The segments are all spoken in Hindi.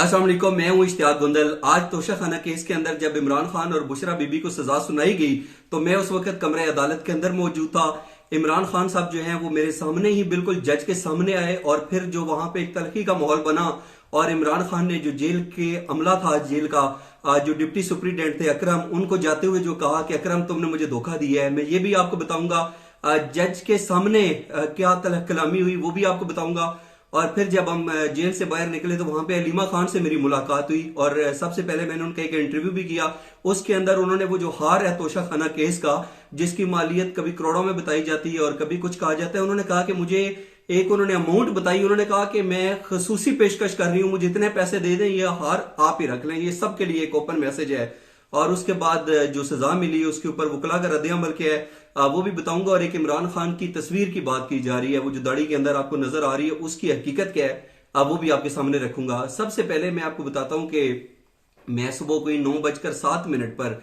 अस्सलाम वालेकुम, मैं हूं इश्तियाक गुंदल। आज तोशा खाना केस के अंदर जब इमरान खान और बुशरा बीबी को सजा सुनाई गई तो मैं उस वक्त कमरे अदालत के अंदर मौजूद था। इमरान खान साहब जो हैं वो मेरे सामने ही बिल्कुल जज के सामने आए और फिर जो वहां पे एक तलखी का माहौल बना और इमरान खान ने जो जेल के अमला था, जेल का जो डिप्टी सुप्रीडेंट थे अकरम, उनको जाते हुए जो कहा कि अकरम तुमने मुझे धोखा दिया है। मैं ये भी आपको बताऊंगा जज के सामने क्या तलख कलामी हुई वो भी आपको बताऊंगा। और फिर जब हम जेल से बाहर निकले तो वहां पे अलीमा खान से मेरी मुलाकात हुई और सबसे पहले मैंने उनका एक इंटरव्यू भी किया। उसके अंदर उन्होंने वो जो हार है तोशा खाना केस का, जिसकी मालियत कभी करोड़ों में बताई जाती है और कभी कुछ कहा जाता है, उन्होंने कहा कि मुझे एक उन्होंने अमाउंट बताई। उन्होंने कहा कि मैं खसूसी पेशकश कर रही हूं, मुझे इतने पैसे दे दें, ये हार आप ही रख लें। ये सबके लिए एक ओपन मैसेज है। और उसके बाद जो सजा मिली उसके ऊपर वकला का रद्द-ए-अमल क्या है वो भी बताऊंगा। और एक इमरान खान की तस्वीर की बात की जा रही है, वो जो दाढ़ी के अंदर आपको नजर आ रही है उसकी हकीकत क्या है वो भी आपके सामने रखूंगा। सबसे पहले मैं आपको बताता हूं कि मैं सुबह कोई 9:07 पर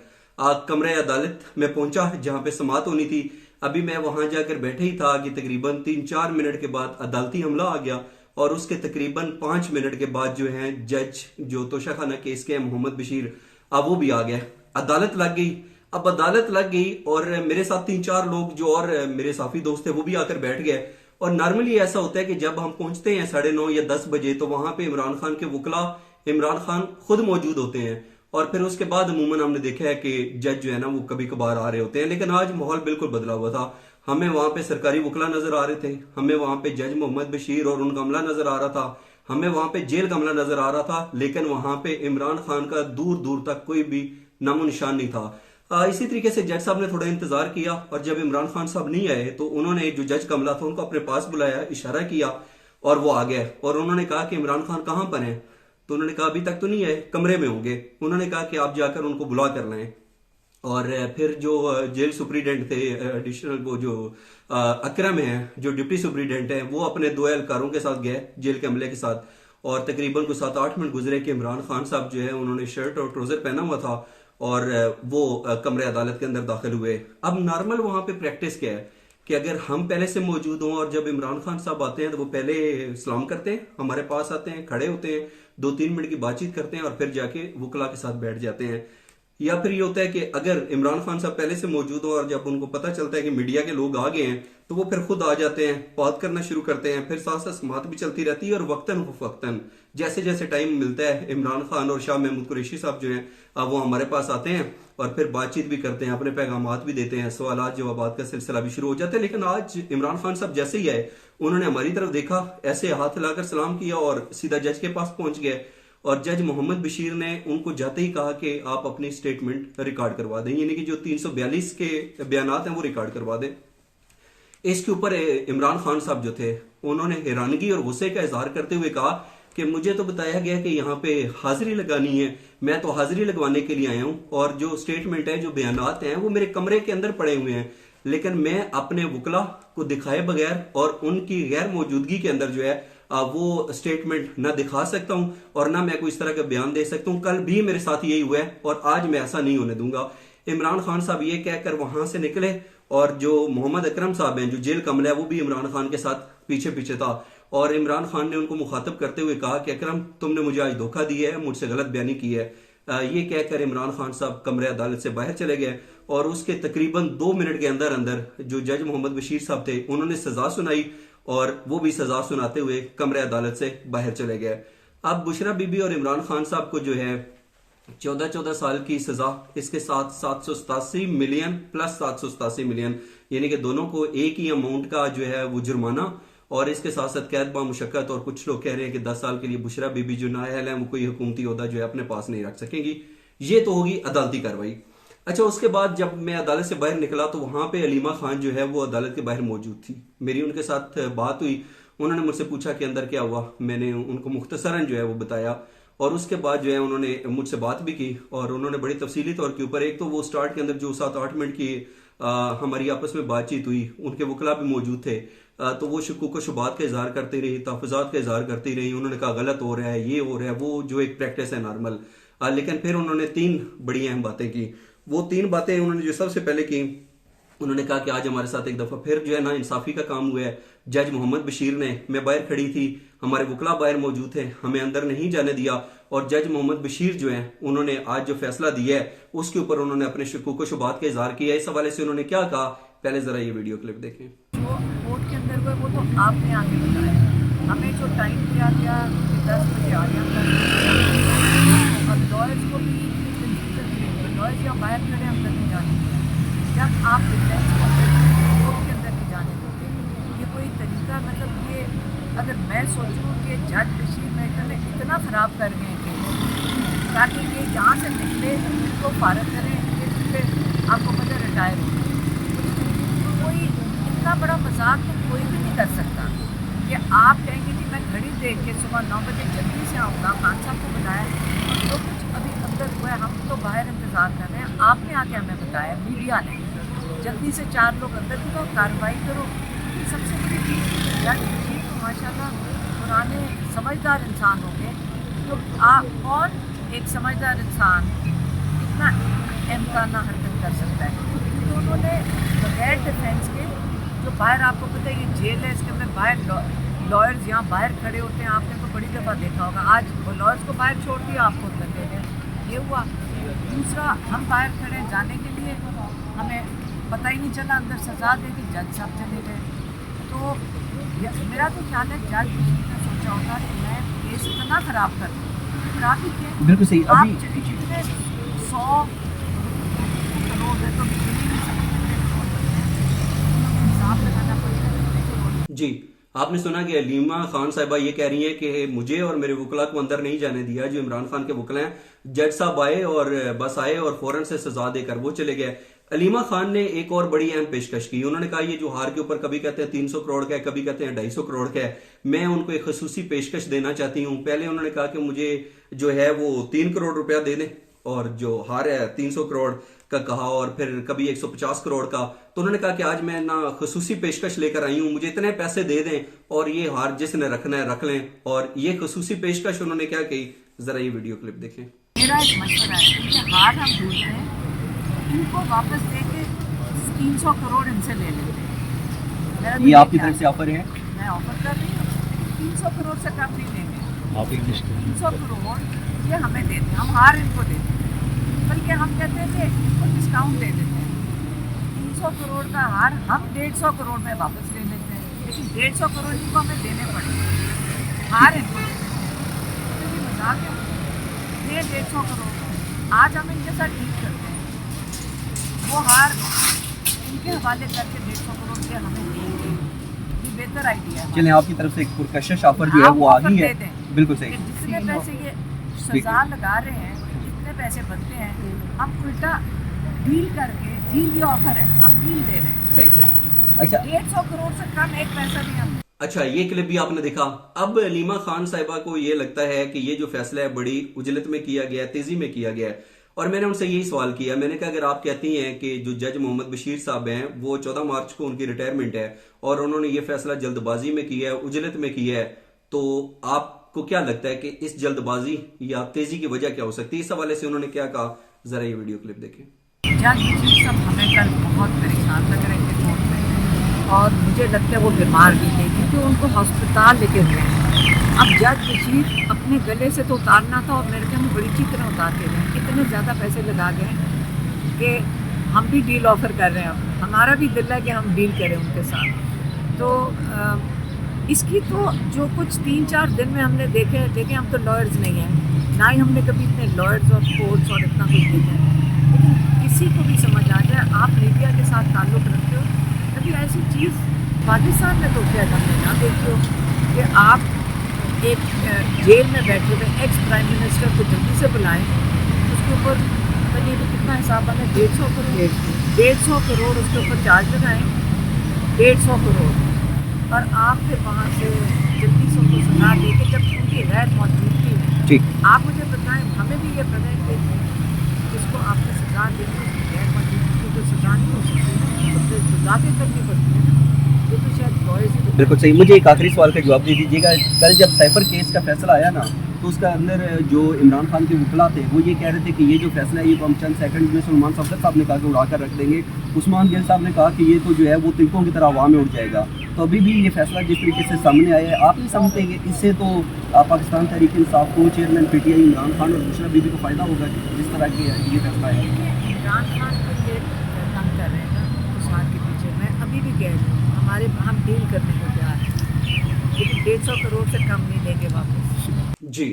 कमरे अदालत में पहुंचा जहां पे समात होनी थी। अभी मैं वहां जाकर बैठे ही था कि तकरीबन 3-4 मिनट के बाद अदालती हमला आ गया और उसके तकरीबन 5 मिनट के बाद जो है जज जो तोशा खाना केस के मोहम्मद बशीर वो भी आ गया। अदालत लग गई। अब अदालत लग गई और मेरे साथ 3-4 लोग जो और मेरे साथी दोस्त थे वो भी आकर बैठ गए। और नॉर्मली ऐसा होता है कि जब हम पहुंचते हैं 9:30 या 10 बजे तो वहां पे इमरान खान के वकला इमरान खान खुद मौजूद होते हैं। और फिर उसके बाद अमूमन हमने देखा है कि जज जो है ना वो कभी कभार आ रहे होते हैं, लेकिन आज माहौल बिल्कुल बदला हुआ था। हमें वहां पे सरकारी वकला नजर आ रहे थे, हमें वहां पे जज मोहम्मद बशीर और उनका अमला नजर आ रहा था, हमें वहां पे जेल का अमला नजर आ रहा था, लेकिन वहां पे इमरान खान का दूर दूर तक कोई भी नामो निशान नहीं था। इसी तरीके से जज साहब ने थोड़ा इंतजार किया और जब इमरान खान साहब नहीं आए तो उन्होंने जो जज का अमला था उनको अपने पास बुलाया, इशारा किया और वो आ गए। और उन्होंने कहा कि इमरान खान कहां पर हैं? तो उन्होंने कहा अभी तक तो नहीं आए, कमरे में होंगे। उन्होंने कहा कि आप जाकर उनको बुला कर लाएं। और फिर जो जेल सुप्रीडेंट थे एडिशनल वो जो अकरम है जो डिप्टी सुप्रीडेंट है, वो अपने 2 एहलकारों के साथ गए जेल के अमले के साथ। और तकरीबन को 7-8 मिनट गुजरे कि इमरान खान साहब जो है उन्होंने शर्ट और ट्राउजर पहना हुआ था और वो कमरे अदालत के अंदर दाखिल हुए। अब नॉर्मल वहां पे प्रैक्टिस क्या है कि अगर हम पहले से मौजूद हों और जब इमरान खान साहब आते हैं तो वो पहले सलाम करते हैं, हमारे पास आते हैं, खड़े होते हैं, 2-3 मिनट की बातचीत करते हैं और फिर जाके वकला के साथ बैठ जाते हैं। या फिर ये होता है कि अगर इमरान खान साहब पहले से मौजूद हो और जब उनको पता चलता है कि मीडिया के लोग आ गए हैं तो वो फिर खुद आ जाते हैं, बात करना शुरू करते हैं। फिर साथ साथ समात भी चलती रहती है और वक्तन फवक्तन जैसे जैसे टाइम मिलता है इमरान खान और शाह महमूद कुरैशी साहब जो हैं वो हमारे पास आते हैं और फिर बातचीत भी करते हैं, अपने पैगामात भी देते हैं, सवालात जवाबात का सिलसिला भी शुरू हो जाता है। लेकिन आज इमरान खान साहब जैसे ही आए उन्होंने हमारी तरफ देखा, ऐसे हाथ हिलाकर सलाम किया और सीधा जज के पास पहुंच गए। और जज मोहम्मद बशीर ने उनको जाते ही कहा कि आप अपनी स्टेटमेंट रिकॉर्ड करवा दें, यानी कि जो 342 के बयानात हैं वो रिकॉर्ड करवा दें। इसके ऊपर इमरान खान साहब जो थे उन्होंने हैरानगी और गुस्से का इजहार करते हुए कहा कि मुझे तो बताया गया कि यहाँ पे हाजिरी लगानी है, मैं तो हाजिरी लगवाने के लिए आया हूँ और जो स्टेटमेंट है, जो बयानात हैं वो मेरे कमरे के अंदर पड़े हुए हैं, लेकिन मैं अपने वकला को दिखाए बगैर और उनकी गैर मौजूदगी के अंदर जो है वो स्टेटमेंट ना दिखा सकता हूं और ना मैं कोई इस तरह का बयान दे सकता हूं। कल भी मेरे साथ यही हुआ है और आज मैं ऐसा नहीं होने दूंगा। इमरान खान साहब ये कहकर वहां से निकले और जो मोहम्मद अकरम साहब हैं जो जेल कमला है वो भी इमरान खान के साथ पीछे पीछे था। और इमरान खान ने उनको मुखातब करते हुए कहा कि अकरम तुमने मुझे आज धोखा दिया है, मुझसे गलत बयानी की है। ये कहकर इमरान खान साहब कमरे अदालत से बाहर चले गए और उसके तकरीबन 2 मिनट के अंदर अंदर जो जज मोहम्मद बशीर साहब थे उन्होंने सजा सुनाई और वो भी सजा सुनाते हुए कमरे अदालत से बाहर चले गए। अब बुशरा बीबी और इमरान खान साहब को जो है 14-14 साल की सजा, इसके साथ 787 मिलियन प्लस 787 मिलियन, यानी कि दोनों को एक ही अमाउंट का जो है वो जुर्माना और इसके साथ साथ कैद बा मुशक्कत। और कुछ लोग कह रहे हैं कि 10 साल के लिए बुशरा बीबी जो नाअहल है वो कोई हुकूमती ओहदा जो है अपने पास नहीं रख सकेंगी। ये तो होगी अदालती कार्रवाई। अच्छा, उसके बाद जब मैं अदालत से बाहर निकला तो वहां पे अलीमा खान जो है वो अदालत के बाहर मौजूद थी। मेरी उनके साथ बात हुई, उन्होंने मुझसे पूछा कि अंदर क्या हुआ। मैंने उनको मुख्तसरन जो है वो बताया और उसके बाद जो है उन्होंने मुझसे बात भी की और उन्होंने बड़ी तफसीली तौर के ऊपर, एक तो वो स्टार्ट के अंदर जो 7-8 मिनट की हमारी आपस में बातचीत हुई, उनके वकला भी मौजूद थे, तो वो शुक्क व शुबात का इजहार करती रही, तहफ़्फ़ुज़ात का इजहार करती रही। उन्होंने कहा गलत हो रहा है, ये हो रहा है, वो जो एक प्रैक्टिस है नॉर्मल। लेकिन फिर उन्होंने 3 बड़ी अहम बातें की। वो 3 बातें उन्होंने जो सबसे पहले की, उन्होंने कहा कि आज हमारे साथ एक दफा फिर जो है ना इंसाफी का काम हुआ है। जज मोहम्मद बशीर ने, मैं बाहर खड़ी थी, हमारे वकला बाहर मौजूद थे, हमें अंदर नहीं जाने दिया और जज मोहम्मद बशीर जो हैं उन्होंने आज जो फैसला दिया है उसके ऊपर उन्होंने अपने शुकूक व शुबात का इजहार किया। इस हवाले से उन्होंने क्या कहा, पहले जरा ये वीडियो क्लिप देखें। जो कोर्ट के अंदर हुआ वो तो आपने आगे बताया, हमें जो टाइम दिया गया 10 बजे आ जाता और लॉयर्स को भी लॉयर्स या बाहर खड़े अंदर नहीं जाने देंगे। जब आप डिफेंस कोर्ट के अंदर नहीं जाने दोगे, ये कोई तरीका, मतलब ये अगर मैं सोचूं कि जज बशीर महकमे में इतना ख़राब कर गए कि ताकि ये यहाँ से निकले, इनको फारग करें, ये आपको पता रिटायर हो, कोई इतना बड़ा मजाक तो कोई भी नहीं कर सकता कि आप कहेंगे कि मैं घड़ी देख के सुबह 9 बजे जल्दी से आऊँगा, खान साहब को बुलाया और जो कुछ अभी अंदर हुआ है हम तो बाहर इंतज़ार कर रहे हैं, आपने आके हमें बताया, मीडिया ने जल्दी से 4 लोग अंदर की कार्रवाई करो। सबसे बड़ी चीज़ जज बशीर तो माशाल्लाह पुराने समझदार इंसान होंगे, तो आप कौन एक समझदार इंसान इतना एमकाना हरकत कर सकता है? तो उन्होंने बगैर डिफेंस के, जो बाहर आपको पता है ये जेल है, इसके अंदर बाहर लॉयर्स यहाँ बाहर खड़े होते हैं, आपने तो बड़ी दफ़ा देखा होगा, आज वो लॉयर्स को बाहर छोड़ दिया, आपको अंदर दे दें, ये हुआ। दूसरा, हम बाहर खड़े जाने के लिए, हमें पता ही नहीं चला अंदर सजा दे कि जज साहब चले गए। तो मेरा तो ख्याल है जज बशीर ने सोचा होगा कि मैं केस इतना ख़राब कर दूँ, खराब ही किया। बिल्कुल सही। आप जितने 100 करोड़ है तो हिसाब लगाना पड़ेगा। जी, आपने सुना कि अलीमा खान साहिबा ये कह रही हैं कि मुझे और मेरे वकला को अंदर नहीं जाने दिया। जो इमरान खान के वकला हैं, जज साहब आए और बस आए और फौरन से सजा देकर वो चले गए। अलीमा खान ने एक और बड़ी अहम पेशकश की। उन्होंने कहा ये जो हार के ऊपर कभी कहते हैं 300 करोड़ का है, कभी कहते हैं 250 करोड़ का है, मैं उनको एक खसूसी पेशकश देना चाहती हूँ। पहले उन्होंने कहा कि मुझे जो है वो 3 करोड़ रुपया दे दें, और जो हार है 300 करोड़ का कहा, और फिर कभी 150 करोड़ का। तो उन्होंने कहा कि आज मैं ना खसूसी पेशकश लेकर आई हूँ, मुझे इतने पैसे दे दें और ये हार जिसने रखना है रख लें। और ये खसूसी पेशकश उन्होंने क्या कही, जरा ये वीडियो क्लिप देखें। मेरा एक मशवरा है कि हार हम ढूंढ रहे हैं, इनको वापस दे के 300 करोड़ इनसे ले लेते हैं। ये आपकी तरफ से ऑफर है? मैं ऑफर कर रही हूँ, 300 करोड़ से कम नहीं लेंगे। आप 300 करोड़ ये हमें देते हैं, हम हार इनको देते हैं, बल्कि हम कहते हैं कि इनको डिस्काउंट दे देते हैं। 300 करोड़ का हार हम 150 करोड़ में वापस ले लेते हैं, लेकिन 150 करोड़ इनको हमें देने पड़ेंगे, हार इनको देते हैं। तो ये मजाक है, ये 150 करोड़ आज हम इनके साथ डील करते हैं, वो हार इनके हवाले करके 150 करोड़ के हमें देंगे, ये बेहतर आइडिया है। चलें, आपकी तरफ से एक पुरकशिश ऑफर जो है वो आ गई है। बिल्कुल सही। जितने पैसे ये सजा लगा रहे हैं, जितने पैसे बनते हैं, हम उल्टा डील करके, डील ये ऑफर है, हम डील दे रहे हैं। सही। अच्छा, 150 करोड़ से कम एक पैसा नहीं हम। अच्छा, ये क्लिप भी आपने देखा। अब अलीमा खान साहिबा को ये लगता है कि ये जो फैसला है बड़ी उजलत में किया गया है, तेजी में किया गया है। और मैंने उनसे यही सवाल किया, मैंने कहा अगर आप कहती हैं कि जो जज मोहम्मद बशीर साहब हैं वो 14 मार्च को उनकी रिटायरमेंट है और उन्होंने ये फैसला जल्दबाजी में किया है, उजलत में किया है, तो आपको क्या लगता है कि इस जल्दबाजी या तेजी की वजह क्या हो सकती है? इस हवाले से उन्होंने क्या कहा, जरा ये वीडियो क्लिप देखें। जज बशीर साहब हमें कल बहुत परेशान लग रहे थे कोर्ट में, और मुझे लगता है वो बीमार भी थे क्योंकि उनको हॉस्पिटल लेके गए हैं। अब जज बशीर अपने गले से तो उतारना था और मेरे ख्याल में बड़ी अच्छी तरह उतारते गए, इतने ज़्यादा पैसे लगा गए कि हम भी डील ऑफर कर रहे हैं, हमारा भी दिल है कि हम डील करें उनके साथ। तो इसकी तो जो कुछ 3-4 दिन में हमने देखे, हम तो लॉयर्स नहीं हैं, ना ही हमने कभी इतने लॉयर्स और कोर्ट्स और इतना कुछ देखा है, लेकिन किसी को भी समझ आ जाए, आप मीडिया के साथ ताल्लुक़ रखते हो, कभी ऐसी चीज़ पाकिस्तान में तो क्या हमने ना देखी हो कि आप एक जेल में बैठे हुए एक्स प्राइम मिनिस्टर को जल्दी से बुलाएं, उसके ऊपर पता नहीं कितना हिसाब बना, 150 करोड़, 150 करोड़ उसके ऊपर चार्ज लगाएं, 150 करोड़, और आप फिर वहाँ से जल्दी से उनको सजा दे के, जब उनकी गैर मौजूदगी में। ठीक, आप मुझे बताएं, हमें भी ये पता है कि जिसको आपने सजा दी उसकी गैर मौजूदगी को सजा नहीं हो सकती, तो फिर सजा के करनी पड़ती है। ये तो शायद बिल्कुल सही। मुझे एक आखिरी सवाल का जवाब दे दीजिएगा। कल जब साइफर केस का फैसला आया ना, तो उसका अंदर जो इमरान खान के वकला थे वो ये कह रहे थे कि ये जो फैसला है ये तो हम चंद सेकंड में सलमान सफदर साहब ने कहा कि उड़ा कर रख देंगे। उस्मान गिल साहब ने कहा कि ये तो जो है वो तिलकों की तरह हवा में उड़ जाएगा। तो अभी भी ये फैसला जिस तरीके से सामने आया है, आप नहीं समझते कि इससे तो पाकिस्तान तहरीक इंसाफ को, चेयरमैन पीटीआई इमरान खान और बुशरा बीबी को फ़ायदा होगा जिस तरह की ये फैसला है? इमरान खान को ये तंग कर रहे हैं ना उस हाथ के पीछे। मैं अभी भी कह रही हूँ हम डील करने को तैयार हैं, लेकिन 150 करोड़ से कम नहीं लेंगे वापस। जी,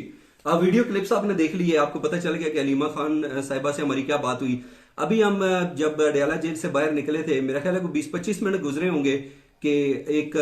अब वीडियो क्लिप्स आपने देख ली है, आपको पता चल गया कि अलीमा खान साहिबा से हमारी क्या बात हुई। अभी हम जब अडयाला जेल से बाहर निकले थे, मेरा ख्याल है को 20-25 मिनट गुजरे होंगे कि एक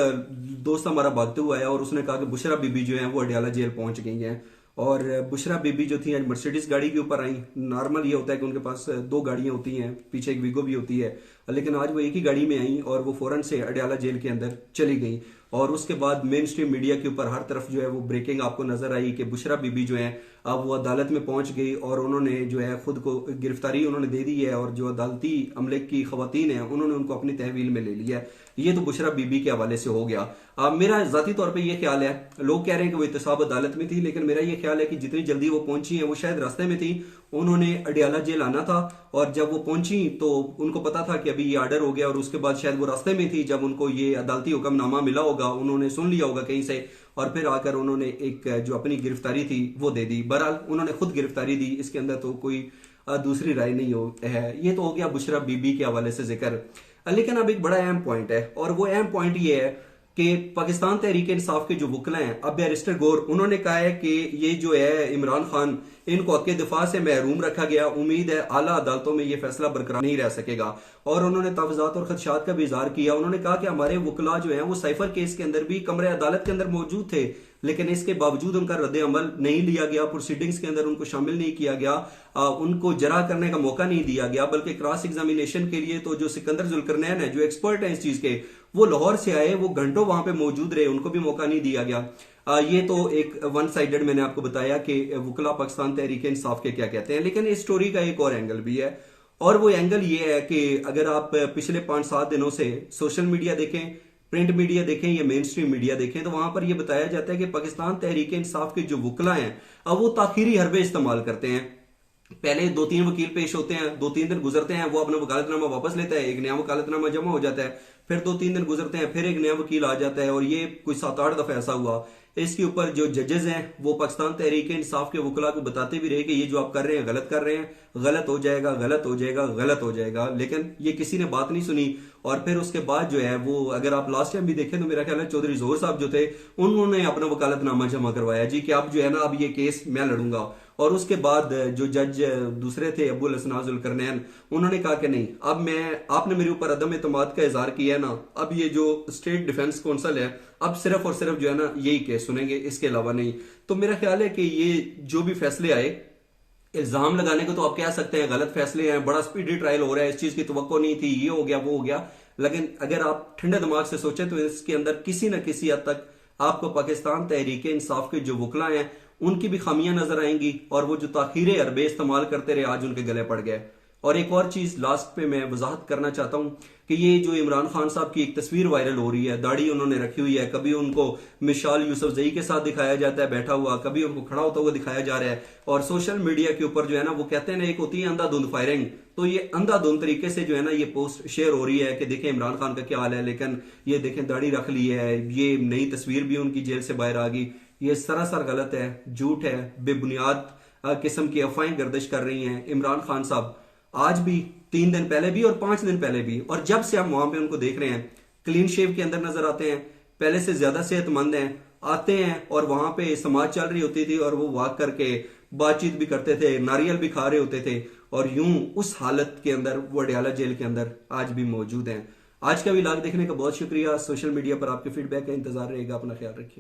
दोस्त हमारा भागते हुआ आया और उसने कहा कि बुशरा बीबी जो है वो अडयाला जेल पहुंच गई हैं। और बुशरा बीबी जो थी आज मर्सिडीज गाड़ी के ऊपर आई। नॉर्मल ये होता है कि उनके पास 2 गाड़ियां होती हैं, पीछे एक वीगो भी होती है, लेकिन आज वो एक ही गाड़ी में आई और वो फौरन से अडयाला जेल के अंदर चली गई। और उसके बाद मेन स्ट्रीम मीडिया के ऊपर हर तरफ जो है वो ब्रेकिंग आपको नजर आई कि बुशरा बीबी जो है अब वो अदालत में पहुंच गई और उन्होंने जो है खुद को गिरफ्तारी उन्होंने दे दी है और जो अदालती अमले की खवातीन है उन्होंने उनको अपनी तहवील में ले लिया है। ये तो बुशरा बीबी के हवाले से हो गया। मेरा जाती तौर पे ये ख्याल है, लोग कह रहे हैं कि वो इत्तेसाब अदालत में थी, लेकिन मेरा ये ख्याल है कि जितनी जल्दी वो पहुंची है वो शायद रास्ते में थी। उन्होंने अडयाला जेल आना था और जब वो पहुंची तो उनको पता था कि अभी ये ऑर्डर हो गया और उसके बाद शायद वो रास्ते में थी। जब उनको ये अदालती हुक्मनामा मिला होगा, उन्होंने सुन लिया होगा कहीं से और फिर आकर उन्होंने एक जो अपनी गिरफ्तारी थी वो दे दी। बहरहाल उन्होंने खुद गिरफ्तारी दी, इसके अंदर तो कोई दूसरी राय नहीं है। ये तो हो गया बुशरा बीबी के हवाले से जिक्र। लेकिन अब एक बड़ा अहम पॉइंट है और वो अहम पॉइंट ये है कि पाकिस्तान तहरीक इंसाफ के जो वकला हैं, अब बैरिस्टर गौर, उन्होंने कहा है कि ये जो है इमरान खान, इनको हक़ दिफा से महरूम रखा गया। उम्मीद है आला अदालतों में ये फैसला बरकरार नहीं रह सकेगा। और उन्होंने तफज़ात और खदशात का भी इजहार किया। उन्होंने कहा कि हमारे वकला जो है वो साइफर केस के अंदर भी कमरे अदालत के अंदर मौजूद थे, लेकिन इसके बावजूद उनका रद्द अमल नहीं लिया गया, प्रोसीडिंग्स के अंदर उनको शामिल नहीं किया गया, उनको जरा करने का मौका नहीं दिया गया, बल्कि क्रॉस एग्जामिनेशन के लिए तो जो सिकंदर जुल्करनैन है, जो एक्सपर्ट है इस चीज के, वो लाहौर से आए, वो घंटों वहां पे मौजूद रहे, उनको भी मौका नहीं दिया गया। ये तो एक वन साइडेड मैंने आपको बताया कि वकला पाकिस्तान तहरीक इंसाफ के क्या कहते हैं। लेकिन इस स्टोरी का एक और एंगल भी है और वो एंगल ये है कि अगर आप पिछले 5-7 दिनों से सोशल मीडिया देखें, प्रिंट मीडिया देखें या मेन स्ट्रीम मीडिया देखें, तो वहां पर यह बताया जाता है कि पाकिस्तान तहरीक इंसाफ के जो वकला हैं अब वो ताखीरी हरबे इस्तेमाल करते हैं। पहले 2-3 वकील पेश होते हैं, 2-3 दिन गुजरते हैं, वो अपना वकालतनामा वापस लेता है, एक नया वकालतनामा जमा हो जाता है, फिर 2-3 दिन गुजरते हैं, फिर एक नया वकील आ जाता है और ये कोई 7-8 दफा ऐसा हुआ। इसके ऊपर जो जजेस हैं वो पाकिस्तान तहरीक इंसाफ के वकला को बताते भी रहे कि ये जो आप कर रहे हैं गलत कर रहे हैं, गलत हो जाएगा, गलत हो जाएगा, गलत हो जाएगा, लेकिन ये किसी ने बात नहीं सुनी। और फिर उसके बाद जो है वो, अगर आप लास्ट टाइम भी देखें तो मेरा ख्याल है चौधरी जोहर साहब जो थे उन्होंने अपना वकालतनामा जमा करवाया जी कि अब जो है ना अब ये केस मैं लड़ूंगा। और उसके बाद जो जज दूसरे थे अब्बुल हसन जुल्करनैन, उन्होंने कहा कि नहीं, अब आपने मेरे ऊपर अदम एतमाद का इजहार किया है ना, अब ये जो स्टेट डिफेंस काउंसिल है अब सिर्फ और सिर्फ जो है ना यही केस सुनेंगे, इसके अलावा नहीं। तो मेरा ख्याल है कि ये जो भी फैसले आए, इल्जाम लगाने को तो आप कह सकते हैं गलत फैसले हैं, बड़ा स्पीडी ट्रायल हो रहा है, इस चीज की तवक्को नहीं थी, ये हो गया वो हो गया, लेकिन अगर आप ठंडे दिमाग से सोचें तो इसके अंदर किसी न किसी हद तक आपको पाकिस्तान तहरीक इंसाफ के जो वकला हैं उनकी भी खामियां नजर आएंगी और वो जो ताखीरे अरबे इस्तेमाल करते रहे आज उनके गले पड़ गए। और एक और चीज लास्ट पे मैं वजाहत करना चाहता हूं कि ये जो इमरान खान साहब की एक तस्वीर वायरल हो रही है, दाढ़ी उन्होंने रखी हुई है, कभी उनको मिशाल यूसुफजई के साथ दिखाया जाता है बैठा हुआ, कभी उनको खड़ा होता हुआ दिखाया जा रहा है, और सोशल मीडिया के ऊपर जो है ना वो कहते हैं ना एक होती है अंधाधुंध फायरिंग, तो ये अंधाधुंध तरीके से जो है ना ये पोस्ट शेयर हो रही है कि देखें इमरान खान का क्या हाल है, लेकिन ये देखें दाढ़ी रख ली है, ये नई तस्वीर भी उनकी जेल से बाहर आ गई। ये सरासर गलत है, झूठ है, बेबुनियाद किस्म की अफवाहें गर्दिश कर रही हैं। इमरान खान साहब आज भी, 3 दिन पहले भी और 5 दिन पहले भी, और जब से हम वहां पे उनको देख रहे हैं, क्लीन शेव के अंदर नजर आते हैं, पहले से ज्यादा सेहतमंद हैं, आते हैं और वहां पे समाज चल रही होती थी और वो वॉक करके बातचीत भी करते थे, नारियल भी खा रहे होते थे, और यूं उस हालत के अंदर वो अडयाला जेल के अंदर आज भी मौजूद हैं। आज का व्लॉग देखने का बहुत शुक्रिया। सोशल मीडिया पर आपके फीडबैक का इंतजार रहेगा। अपना ख्याल रखिए।